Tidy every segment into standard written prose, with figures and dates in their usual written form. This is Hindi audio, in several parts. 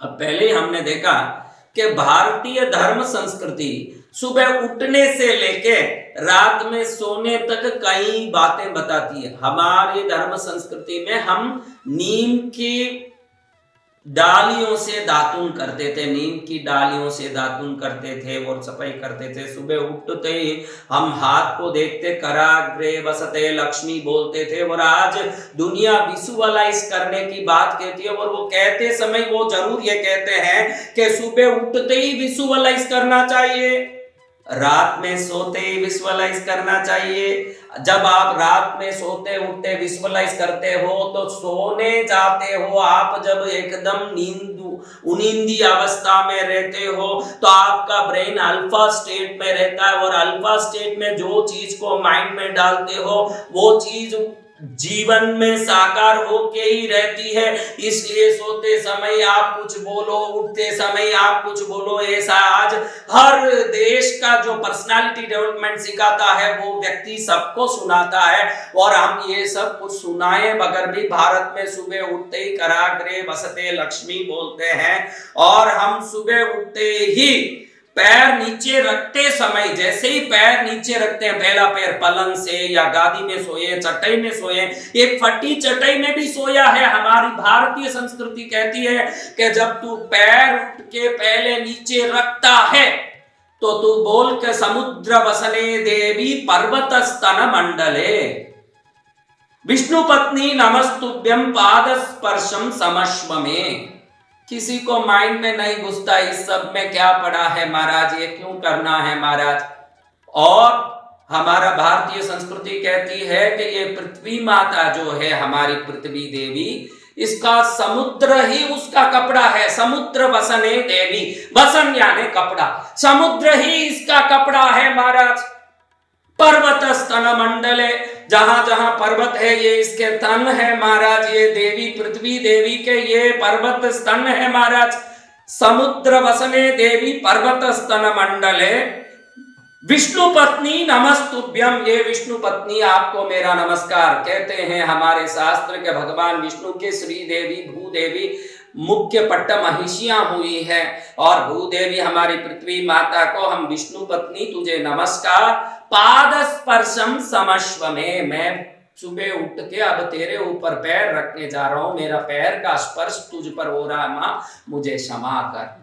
अब पहले ही हमने देखा कि भारतीय धर्म संस्कृति सुबह उठने से लेके रात में सोने तक कई बातें बताती है। हमारी धर्म संस्कृति में हम नीम की डालियों से दातुन करते थे, नीम की डालियों से दातुन करते थे और सफाई करते थे। सुबह उठते ही हम हाथ को देखते कराग्रे वसते लक्ष्मी बोलते थे। और आज दुनिया विजुअलाइज करने की बात कहती है, और वो कहते समय वो जरूर ये कहते हैं कि सुबह उठते ही विजुअलाइज करना चाहिए, रात में सोते ही विजुअलाइज करना चाहिए। जब आप रात में सोते उठते विजुअलाइज करते हो तो सोने जाते हो आप जब एकदम नींदी अवस्था में रहते हो तो आपका ब्रेन अल्फा स्टेट में रहता है, और अल्फा स्टेट में जो चीज को माइंड में डालते हो वो चीज जीवन में साकार होके ही रहती है। इसलिए सोते समय आप कुछ बोलो, उठते समय आप कुछ बोलो, ऐसा आज हर देश का जो पर्सनालिटी डेवलपमेंट सिखाता है वो व्यक्ति सबको सुनाता है। और हम ये सब कुछ सुनाए मगर भी भारत में सुबह उठते ही कराग्रे वसते लक्ष्मी बोलते हैं। और हम सुबह उठते ही पैर नीचे रखते समय, जैसे ही पैर नीचे रखते हैं, पहला पैर पलंग से या गादी में सोए, चटाई में सोए, एक फटी चटाई में भी सोया है। हमारी भारतीय संस्कृति कहती है कि जब तू पैर उठ के पहले नीचे रखता है तो तू बोल के समुद्र वसने देवी पर्वत स्तन मंडले विष्णु पत्नी नमस्तुभ्यम पाद स्पर्शम समश्व में। किसी को माइंड में नहीं घुसता इस सब में क्या पड़ा है महाराज, ये क्यों करना है महाराज। और हमारा भारतीय संस्कृति कहती है कि ये पृथ्वी माता जो है हमारी पृथ्वी देवी, इसका समुद्र ही उसका कपड़ा है। समुद्र वसने देवी, वसन यानी कपड़ा, समुद्र ही इसका कपड़ा है महाराज। पर्वत स्तन मंडले, जहां जहां पर्वत है ये इसके तन है महाराज। ये देवी पृथ्वी देवी के ये पर्वत स्तन है महाराज। समुद्र वसने देवी पर्वत स्तन मंडले विष्णु पत्नी नमस्तुभ्यम, ये विष्णु पत्नी आपको मेरा नमस्कार। कहते हैं हमारे शास्त्र के भगवान विष्णु के श्री देवी भूदेवी मुख्य पट्ट महिषियां हुई है, और भूदेवी हमारी पृथ्वी माता को हम विष्णु पत्नी तुझे नमस्कार। पाद स्पर्शम समश्व में, मैं सुबह उठ के अब तेरे ऊपर पैर रखने जा रहा हूं, मेरा पैर का स्पर्श तुझ पर हो रहा है मां, मुझे क्षमा कर।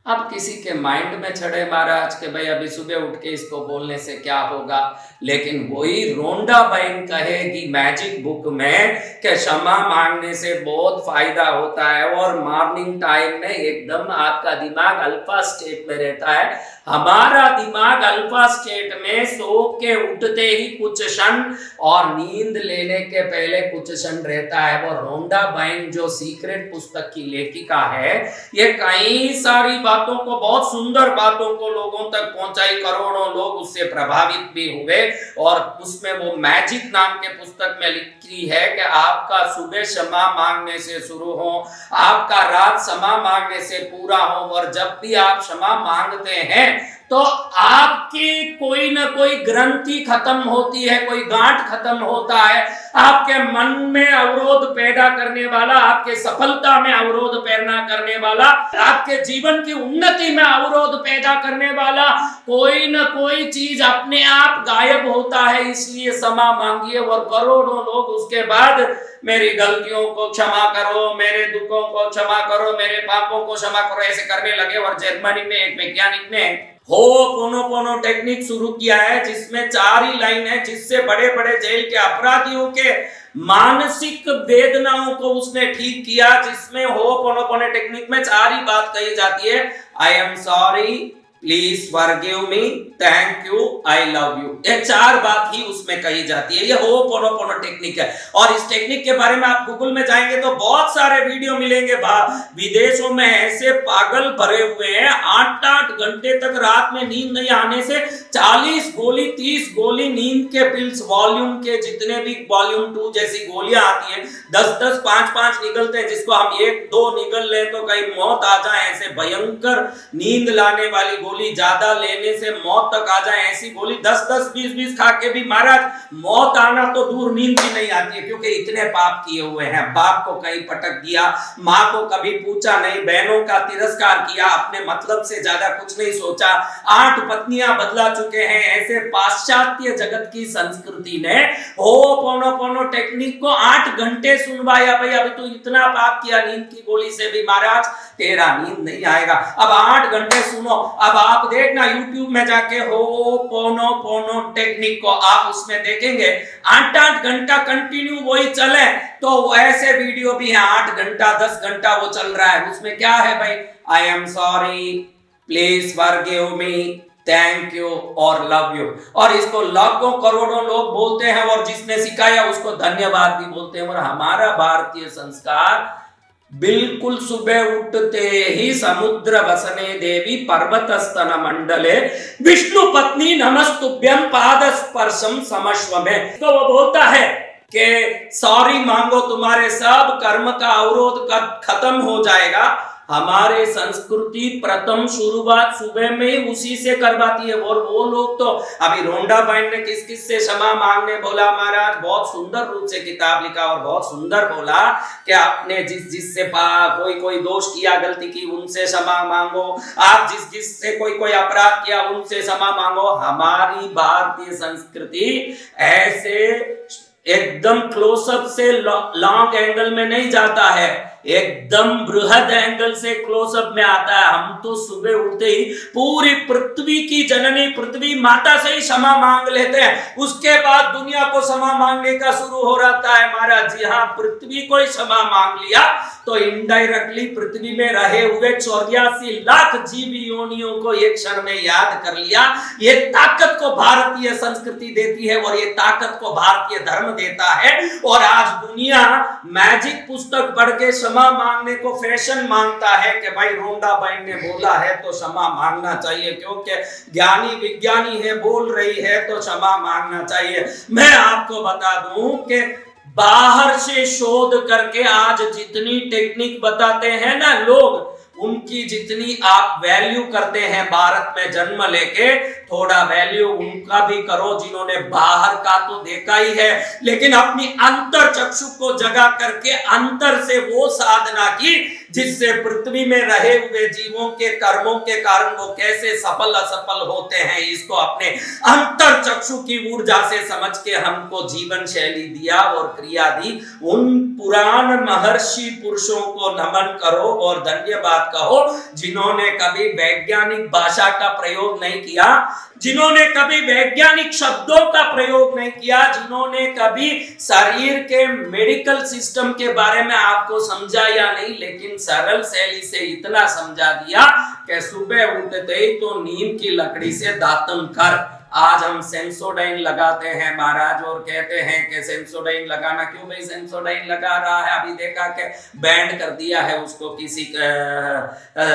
अब किसी के माइंड में चढ़े महाराज के भाई अभी सुबह उठ के इसको बोलने से क्या होगा, लेकिन वही रोंडा बहन कहेगी मैजिक बुक में कि क्षमा मांगने से बहुत फायदा होता है, और मॉर्निंग टाइम में एकदम आपका दिमाग अल्फा स्टेट में रहता है। हमारा दिमाग अल्फा स्टेट में सो के उठते ही कुछ क्षण और नींद लेने के पहले कुछ क्षण रहता है। वो रोंडा बहन जो सीक्रेट पुस्तक की लेखिका है, ये कई सारी बातों को, बहुत सुंदर बातों को लोगों तक पहुंचाई, करोड़ों लोग उससे प्रभावित भी हुए। और उसमें वो मैजिक नाम के पुस्तक में लिखी है कि आपका सुबह क्षमा मांगने से शुरू हो, आपका रात क्षमा मांगने से पूरा हो, और जब भी आप क्षमा मांगते हैं तो आपकी कोई ना कोई ग्रंथि खत्म होती है, कोई गांठ खत्म होता है। आपके मन में अवरोध पैदा करने वाला, आपके सफलता में अवरोध पैदा करने वाला, आपके जीवन की उन्नति में अवरोध पैदा करने वाला कोई ना कोई चीज अपने आप गायब होता है। इसलिए क्षमा मांगिए, और करोड़ों लोग उसके बाद मेरी गलतियों को क्षमा करो, मेरे दुखों को क्षमा करो, मेरे पापों को क्षमा करो, ऐसे करने लगे। और जर्मनी में एक वैज्ञानिक ने होपोनोपोनो टेक्निक शुरू किया है, जिसमें 4 ही लाइन है, जिससे बड़े बड़े जेल के अपराधियों के मानसिक वेदनाओं को उसने ठीक किया। जिसमें होपोनोपोनो टेक्निक में 4 ही बात कही जाती है, I am sorry, please forgive me, thank you, I love you. ये 4 बात ही उसमें कही जाती है। ये होपोनोपोनो टेक्निक है, और इस टेक्निक के बारे में आप गूगल में जाएंगे तो बहुत सारे वीडियो मिलेंगे। विदेशों में ऐसे पागल भरे हुए हैं, 8-8 घंटे तक रात में नींद नहीं आने से 40 गोली 30 गोली नींद के पिल्स, वॉल्यूम के जितने भी वॉल्यूम 2 जैसी गोलियां आती हैं, 10-10 5-5 निकलते हैं, जिसको हम 1-2 निकल ले तो कहीं मौत आ जाए, ऐसे भयंकर नींद लाने वाली गोली गोली ज्यादा लेने से मौत तक आ जाए, ऐसी गोली 10-10 20-20 खा के भी महाराज मौत आना तो दूर, नींद भी नहीं आती है, क्योंकि इतने पाप किए हुए हैं। बाप को कहीं पटक दिया, माँ को कभी पूछा नहीं, बहनों का तिरस्कार किया, अपने मतलब से ज्यादा कुछ नहीं सोचा, 8 पत्नियां बदला चुके हैं। ऐसे पाश्चात्य जगत की संस्कृति ने होपोनोपोनो टेक्निक को 8 घंटे सुनवाया। भाई अभी तो इतना पाप किया, नींद की गोली से भी महाराज तेरा नींद नहीं आएगा, अब 8 घंटे सुनो। अब आप देखना YouTube में जाके होपोनोपोनो टेक्निक को, आप उसमें देखेंगे 8-8 घंटा कंटिन्यू वही चले, तो ऐसे वीडियो भी हैं 8 घंटा 10 घंटा वो चल रहा है। उसमें क्या है भाई, I am sorry, please forgive me, thank you और लव यू, और इसको लाखों करोड़ों लोग बोलते हैं, और जिसने सिखाया उसको धन्यवाद भी बोलते हैं। और हमारा भारतीय संस्कार बिल्कुल सुबह उठते ही समुद्र वसने देवी पर्वत स्तन मंडले विष्णु पत्नी नमस्तुभ्यं पाद स्पर्शम समश्व में, तो वो बोलता है कि सॉरी मांगो, तुम्हारे सब कर्म का अवरोध खत्म हो जाएगा। हमारे संस्कृति प्रथम शुरुआत सुबह में ही उसी से करवाती है। और वो लोग तो अभी रोंडा बहन ने किस किस से क्षमा मांगने बोला महाराज, बहुत सुंदर रूप से किताब लिखा और बहुत सुंदर बोला कि आपने जिससे कोई दोष किया, गलती की, उनसे क्षमा मांगो, आप जिससे कोई अपराध किया उनसे क्षमा मांगो। हमारी भारतीय संस्कृति ऐसे एकदम क्लोजअप से लॉन्ग एंगल में नहीं जाता है, एकदम बृहद एंगल से क्लोजअप में आता है। हम तो सुबह उठते ही पूरी पृथ्वी की जननी पृथ्वी माता से ही क्षमा मांग लेते हैं, उसके बाद दुनिया को क्षमा मांगने का शुरू हो रहता है महाराज। जी हाँ, पृथ्वी को ही क्षमा मांग लिया तो इनडायरेक्टली पृथ्वी में रहे हुए 84 लाख जीव योनियों को एक क्षण में याद कर लिया। ये ताकत को भारतीय संस्कृति देती है और ये ताकत को भारतीय धर्म देता है। और आज दुनिया मैजिक पुस्तक पढ़ के क्षमा मांगने को फैशन मानता है कि भाई रोंडा बहन ने बोला है तो क्षमा मांगना चाहिए, क्योंकि ज्ञानी विज्ञानी है, बोल रही है तो क्षमा मांगना चाहिए। मैं आपको बता दूं कि बाहर से शोध करके आज जितनी टेक्निक बताते हैं ना लोग, उनकी जितनी आप वैल्यू करते हैं भारत में जन्म लेके, थोड़ा वैल्यू उनका भी करो जिन्होंने बाहर का तो देखा ही है, लेकिन अपनी अंतर चक्षु को जगा करके अंतर से वो साधना की जिससे पृथ्वी में रहे हुए जीवों के कर्मों के कारण वो कैसे सफल असफल होते हैं, इसको अपने अंतर चक्षु की ऊर्जा से समझ के हमको जीवन शैली दिया और क्रिया दी। उन पुराण महर्षि पुरुषों को नमन करो और धन्यवाद कहो जिन्होंने कभी वैज्ञानिक भाषा का प्रयोग नहीं किया, जिन्होंने कभी वैज्ञानिक शब्दों का प्रयोग नहीं किया, जिन्होंने कभी शरीर के मेडिकल सिस्टम के बारे में आपको समझाया नहीं, लेकिन सरल शैली से इतना समझा दिया कि सुबह उठते ही तो नीम की लकड़ी से दातन कर। आज हम सेंसोडाइन लगाते हैं महाराज और कहते हैं कि सेंसोडाइन लगाना, क्यों भाई सेंसोडाइन लगा रहा है? अभी देखा कि बैंड कर दिया है उसको किसी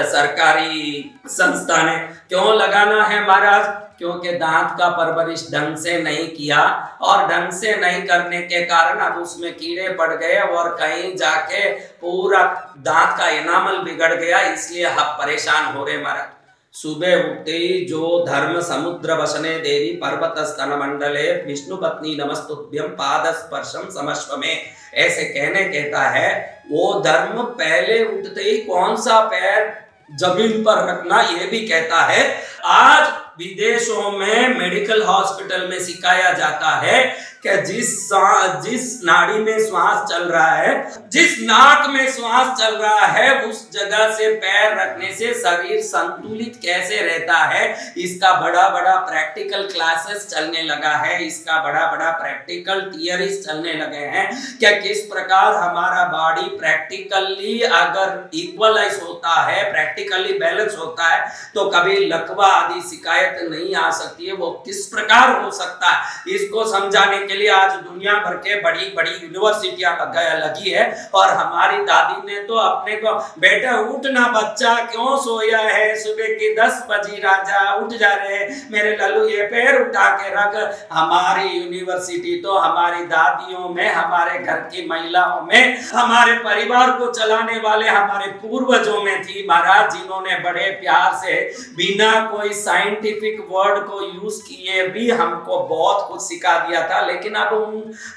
सरकारी संस्था ने। क्यों लगाना है महाराज? क्योंकि दांत का परवरिश ढंग से नहीं किया और ढंग से नहीं करने के कारण अब उसमें कीड़े पड़ गए और कहीं जाके पूरा दांत का एनामल बिगड़ गया, इसलिए हम परेशान हो रहे महाराज। सुबह उठते ही जो धर्म समुद्र वसने देवी पर्वत स्तन मंडले विष्णु पत्नी नमस्तुभ्यं पाद स्पर्शम समश्व में, ऐसे कहता है वो धर्म पहले उठते ही कौन सा पैर जमीन पर रखना ये भी कहता है। आज विदेशों में मेडिकल हॉस्पिटल में सिखाया जाता है कि जिस नाड़ी में श्वास चल रहा है, जिस नाक में श्वास चल रहा है, उस जगह से पैर रखने से शरीर संतुलित कैसे रहता है, इसका बड़ा बड़ा प्रैक्टिकल क्लासेस चलने लगा है, इसका बड़ा बड़ा प्रैक्टिकल थियरीज चलने लगे हैं। क्या किस प्रकार हमारा बॉडी प्रैक्टिकली अगर इक्वलाइज होता है, प्रैक्टिकली बैलेंस होता है, तो कभी लकवा आदि सिखाया शिकायत नहीं आ सकती है, वो किस प्रकार हो सकता है, इसको समझाने के लिए आज दुनिया भर के बड़ी बड़ी यूनिवर्सिटियां लगी है। और हमारी दादी ने तो अपने को, बेटा उठना बच्चा क्यों सोया है, सुबह की 10 बजी राजा, उठ जा रहे मेरे लल्लू, ये पैर उठा के रख। हमारी यूनिवर्सिटी तो हमारी दादियों में, हमारे घर की महिलाओं में, हमारे परिवार को चलाने वाले हमारे पूर्वजों में थी महाराज, जिन्होंने बड़े प्यार से बिना कोई साइंटिफिक वर्ड को यूज किए भी हमको बहुत कुछ सिखा दिया था। लेकिन अब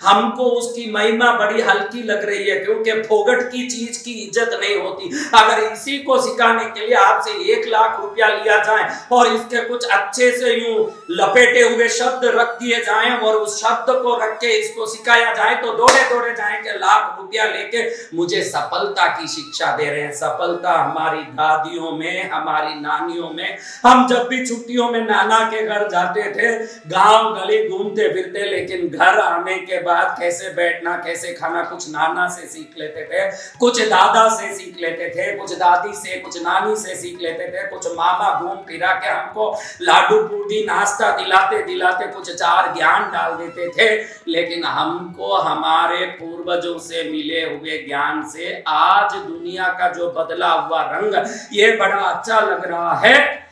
हमको उसकी महिमा बड़ी हल्की लग रही है, क्योंकि फोगट की चीज की इज्जत नहीं होती। अगर इसी को सिखाने के लिए आपसे 1 लाख रुपया लिया जाए और इसके कुछ अच्छे से यूं लपेटे हुए शब्द रख दिए जाएं और उस शब्द को रख के इसको सिखाया जाए, तो दौड़े दौड़े जाएंगे लाख रुपया लेके मुझे सफलता की शिक्षा दे रहे हैं। सफलता हमारी दादियों में, हमारी नानियों में। हम जब भी छुट्टियों में नाना के घर जाते थे, गांव गली घूमते फिरते, लेकिन घर आने के बाद कैसे बैठना, कैसे खाना, कुछ नाना से सीख लेते थे, कुछ दादा से सीख लेते थे, कुछ दादी से, कुछ नानी से सीख लेते थे, कुछ मामा घूम फिरा के हमको लाडू पूड़ी नाश्ता दिलाते दिलाते कुछ 4 ज्ञान डाल देते थे। लेकिन हमको हमारे पूर्वजों से मिले हुए ज्ञान से आज दुनिया का जो बदला हुआ रंग, ये बड़ा अच्छा लग रहा है।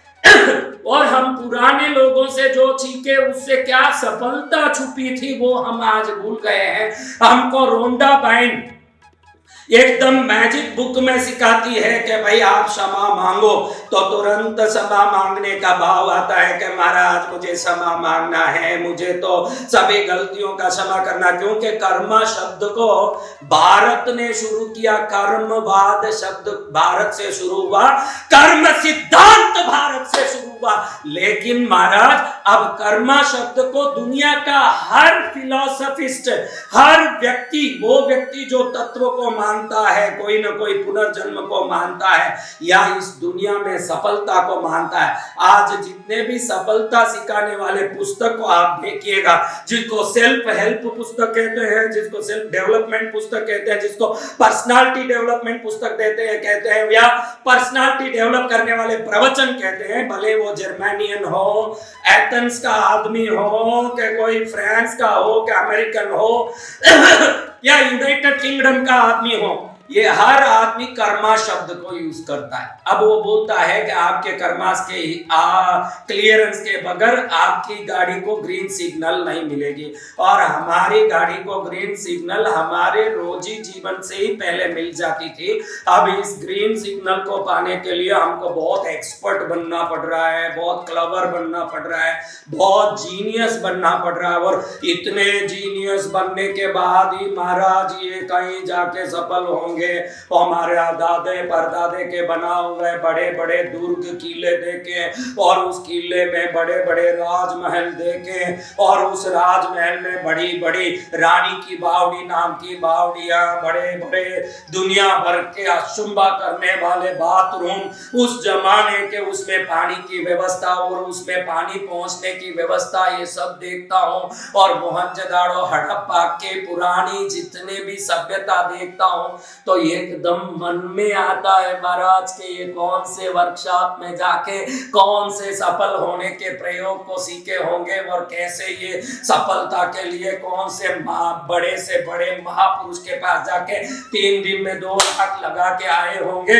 और हम पुराने लोगों से जो सीखे, उससे क्या सफलता छुपी थी वो हम आज भूल गए हैं। हमको रोंडा बाइन एकदम मैजिक बुक में सिखाती है कि भाई आप क्षमा मांगो, तो तुरंत क्षमा मांगने का भाव आता है कि महाराज मुझे क्षमा मांगना है, मुझे तो सभी गलतियों का क्षमा करना। क्योंकि कर्म शब्द को भारत ने शुरू किया, कर्मवाद शब्द भारत से शुरू हुआ, कर्म सिद्धांत भारत से शुरू हुआ। लेकिन महाराज अब कर्म शब्द को दुनिया का हर फिलोसफिस्ट, हर व्यक्ति, वो व्यक्ति जो तत्व को मानता है, कोई ना कोई पुनर्जन्म को मानता है, या इस दुनिया में सफलता को मानता है। आज जितने भी सफलता सिखाने वाले पुस्तक को आप देखिएगा, जिसको सेल्फ हेल्प पुस्तक कहते हैं, जिसको सेल्फ डेवलपमेंट पुस्तक कहते हैं, जिसको पर्सनालिटी डेवलपमेंट पुस्तक कहते हैं, या पर्सनालिटी डेवलप करने वाले प्रवचन कहते हैं, भले वो जर्मनियन हो, एथेंस का आदमी हो, कि कोई फ्रांस का हो, कि अमेरिकन हो या यूनाइटेड किंगडम का आदमी हो, ये हर आदमी कर्मा शब्द को यूज करता है। अब वो बोलता है कि आपके कर्मास के क्लियरेंस के बगैर आपकी गाड़ी को ग्रीन सिग्नल नहीं मिलेगी। और हमारी गाड़ी को ग्रीन सिग्नल हमारे रोजी जीवन से ही पहले मिल जाती थी। अब इस ग्रीन सिग्नल को पाने के लिए हमको बहुत एक्सपर्ट बनना पड़ रहा है, बहुत क्लेवर बनना पड़ रहा है, बहुत जीनियस बनना पड़ रहा है। और इतने जीनियस बनने के बाद ही महाराज ये कहीं जाके सफल होंगे। हमारे दादे परदादे के बना हुए बड़े बड़े दुर्ग किले देखे, और उस किले में बड़े बड़े राजमहल देखे, और उस राजमहल में बड़ी बड़ी रानी की बावड़ी नाम की बावड़ियां, बड़े बड़े दुनिया भर के अचंभा करने वाले बाथरूम, उस जमाने के, उसमें पानी की व्यवस्था और उसमें पानी पहुंचने की व्यवस्था, ये सब देखता हूँ। और मोहनजोदड़ो हड़प्पा के पुरानी जितने भी सभ्यता देखता हूँ, तो एकदम मन में आता है महाराज के ये कौन से वर्कशॉप में जाके कौन से सफल होने के प्रयोग को सीखे होंगे, और कैसे ये सफलता के लिए कौन से बड़े से बड़े महापुरुष के पास जाके 3 दिन में 2 लाख लगा के आए होंगे,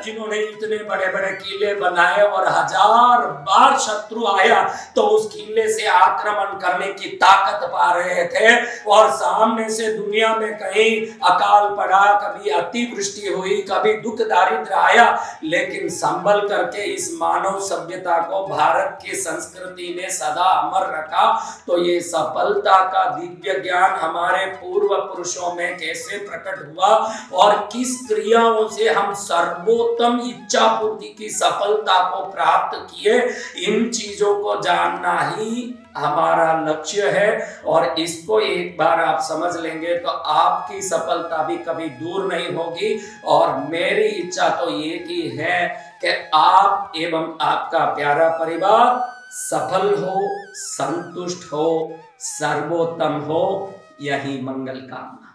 जिन्होंने इतने बड़े बड़े किले बनाए, और 1000 बार शत्रु आया तो उस किले से आक्रमण करने की ताकत पा रहे थे। और सामने से दुनिया में कहीं अकाल पड़ा, कभी अतिवृष्टि हुई, कभी दुख दारिद्र आया, लेकिन संभल करके इस मानव सभ्यता को भारत की संस्कृति ने सदा अमर रखा। तो ये सफलता का दिव्य ज्ञान हमारे पूर्व पुरुषों में कैसे प्रकट हुआ, और किस क्रियाओं से हम सर्वोत्तम इच्छा पूर्ति की सफलता को प्राप्त किए, इन चीजों को जानना ही हमारा लक्ष्य है। और इसको एक बार आप समझ लेंगे तो आपकी सफलता भी कभी दूर नहीं होगी। और मेरी इच्छा तो ये की है कि आप एवं आपका प्यारा परिवार सफल हो, संतुष्ट हो, सर्वोत्तम हो, यही मंगल कामना।